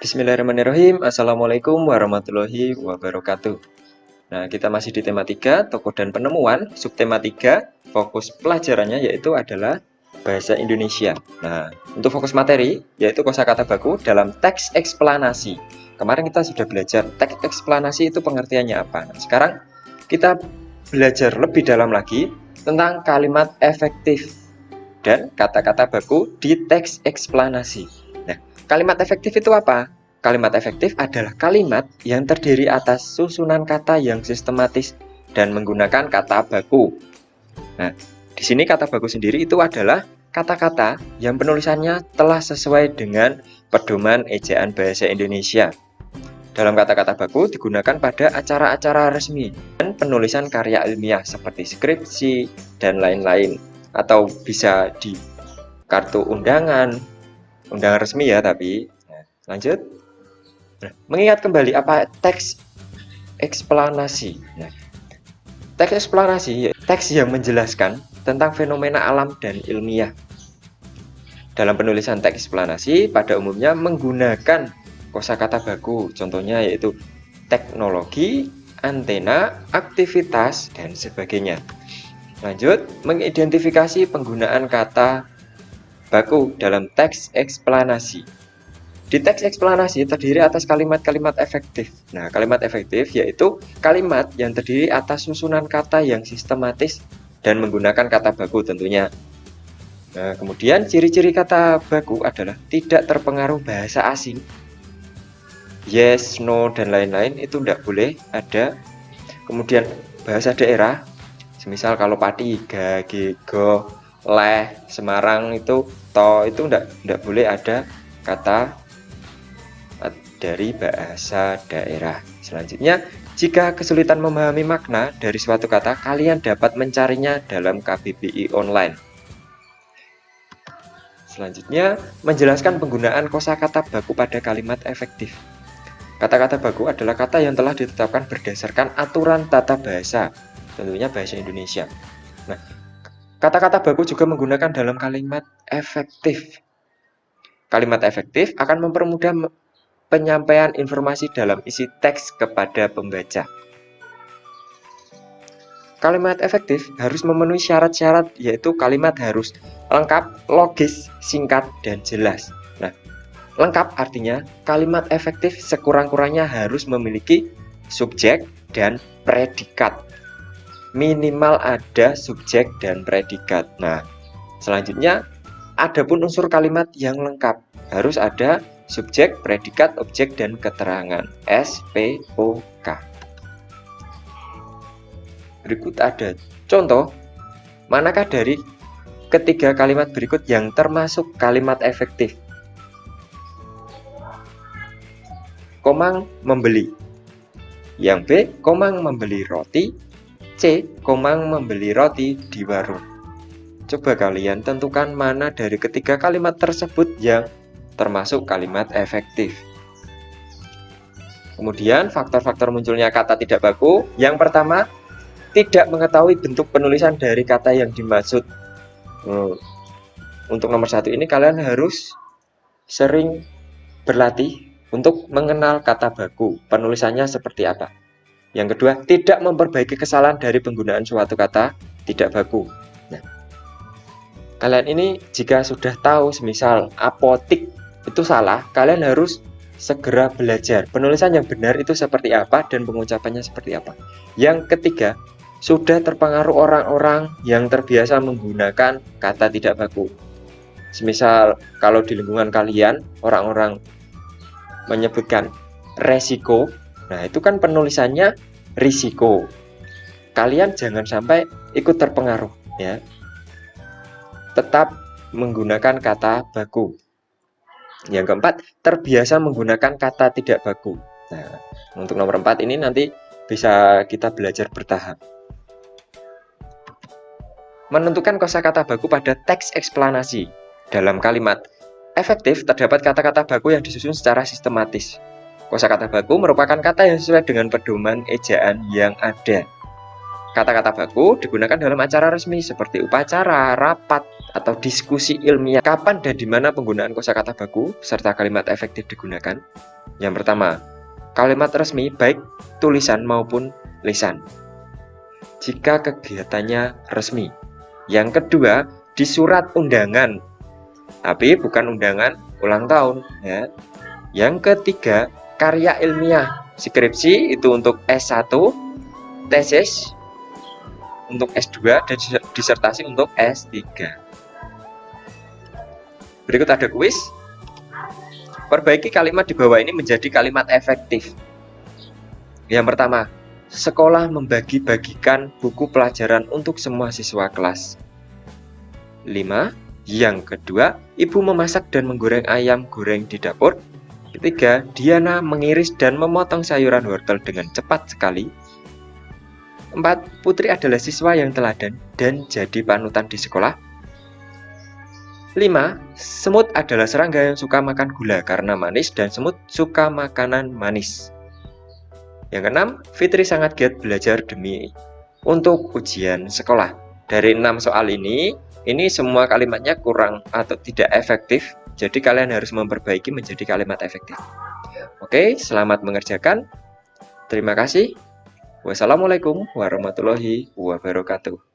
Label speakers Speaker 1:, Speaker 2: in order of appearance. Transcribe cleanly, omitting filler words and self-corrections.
Speaker 1: Bismillahirrahmanirrahim. Assalamualaikum warahmatullahi wabarakatuh. Nah, kita masih di tema 3, tokoh dan penemuan. Subtema 3, fokus pelajarannya yaitu adalah bahasa Indonesia. Nah, untuk fokus materi yaitu kosakata baku dalam teks eksplanasi. Kemarin kita sudah belajar teks eksplanasi itu pengertiannya apa. Nah, sekarang kita belajar lebih dalam lagi tentang kalimat efektif dan kata-kata baku di teks eksplanasi. Nah, kalimat efektif itu apa? Kalimat efektif adalah kalimat yang terdiri atas susunan kata yang sistematis dan menggunakan kata baku. Nah, di sini kata baku sendiri itu adalah kata-kata yang penulisannya telah sesuai dengan pedoman ejaan bahasa Indonesia. Dalam kata-kata baku digunakan pada acara-acara resmi dan penulisan karya ilmiah seperti skripsi dan lain-lain. Atau bisa di kartu undangan resmi ya tapi. Nah, lanjut. Nah, mengingat kembali apa teks eksplanasi. Nah, teks eksplanasi teks yang menjelaskan tentang fenomena alam dan ilmiah. Dalam penulisan teks eksplanasi pada umumnya menggunakan kosakata baku. Contohnya yaitu teknologi, antena, aktivitas, dan sebagainya. Lanjut, mengidentifikasi penggunaan kata baku dalam teks eksplanasi. Di teks eksplanasi terdiri atas kalimat-kalimat efektif. Nah, kalimat efektif yaitu kalimat yang terdiri atas susunan kata yang sistematis dan menggunakan kata baku tentunya. Nah, kemudian ciri-ciri kata baku adalah tidak terpengaruh bahasa asing. Yes, no, dan lain-lain itu tidak boleh ada. Kemudian bahasa daerah, semisal kalau Pati, ga, ge, go, leh, Semarang itu, to, itu tidak boleh ada kata dari bahasa daerah. Selanjutnya, jika kesulitan memahami makna dari suatu kata, kalian dapat mencarinya dalam KBBI online. Selanjutnya, menjelaskan penggunaan kosakata baku pada kalimat efektif. Kata-kata baku adalah kata yang telah ditetapkan berdasarkan aturan tata bahasa, tentunya bahasa Indonesia. Nah, kata-kata baku juga menggunakan dalam kalimat efektif. Kalimat efektif akan mempermudah penyampaian informasi dalam isi teks kepada pembaca. Kalimat efektif harus memenuhi syarat-syarat, yaitu kalimat harus lengkap, logis, singkat, dan jelas. Nah, lengkap artinya kalimat efektif sekurang-kurangnya harus memiliki subjek dan predikat. Minimal ada subjek dan predikat. Nah, selanjutnya adapun unsur kalimat yang lengkap harus ada subjek, predikat, objek, dan keterangan. SPOK. Berikut ada contoh. Manakah dari ketiga kalimat berikut yang termasuk kalimat efektif? Komang membeli. Yang B, Komang membeli roti. C, Komang membeli roti di warung. Coba kalian tentukan mana dari ketiga kalimat tersebut yang termasuk kalimat efektif. Kemudian faktor-faktor munculnya kata tidak baku. Yang pertama, tidak mengetahui bentuk penulisan dari kata yang dimaksud. Untuk nomor 1 ini kalian harus sering berlatih untuk mengenal kata baku, penulisannya seperti apa. Yang kedua, tidak memperbaiki kesalahan dari penggunaan suatu kata tidak baku. Nah, kalian ini jika sudah tahu semisal apotik itu salah, kalian harus segera belajar penulisan yang benar itu seperti apa dan pengucapannya seperti apa. Yang ketiga, sudah terpengaruh orang-orang yang terbiasa menggunakan kata tidak baku. Semisal kalau di lingkungan kalian orang-orang menyebutkan resiko, nah itu kan penulisannya risiko. Kalian jangan sampai ikut terpengaruh ya. Tetap menggunakan kata baku. Yang keempat, terbiasa menggunakan kata tidak baku. Nah, untuk nomor 4 ini nanti bisa kita belajar bertahap. Menentukan kosakata baku pada teks eksplanasi. Dalam kalimat efektif terdapat kata-kata baku yang disusun secara sistematis. Kosakata baku merupakan kata yang sesuai dengan pedoman ejaan yang ada. Kata-kata baku digunakan dalam acara resmi seperti upacara, rapat, atau diskusi ilmiah. Kapan dan di mana penggunaan kosakata baku serta kalimat efektif digunakan? Yang pertama, kalimat resmi baik tulisan maupun lisan jika kegiatannya resmi. Yang kedua, di surat undangan, tapi bukan undangan ulang tahun ya. Yang ketiga, karya ilmiah, skripsi itu untuk S1, tesis untuk S2, dan disertasi untuk S3. Berikut ada kuis. Perbaiki kalimat di bawah ini menjadi kalimat efektif. Yang pertama, sekolah membagi-bagikan buku pelajaran untuk semua siswa kelas 5. Yang kedua, ibu memasak dan menggoreng ayam goreng di dapur. Ketiga, Diana mengiris dan memotong sayuran wortel dengan cepat sekali. 4. Putri adalah siswa yang teladan dan jadi panutan di sekolah. 5. Semut adalah serangga yang suka makan gula karena manis dan semut suka makanan manis. Yang keenam, Fitri sangat giat belajar untuk ujian sekolah. Dari 6 soal ini semua kalimatnya kurang atau tidak efektif. Jadi kalian harus memperbaiki menjadi kalimat efektif. Oke, selamat mengerjakan. Terima kasih. Wassalamualaikum warahmatullahi wabarakatuh.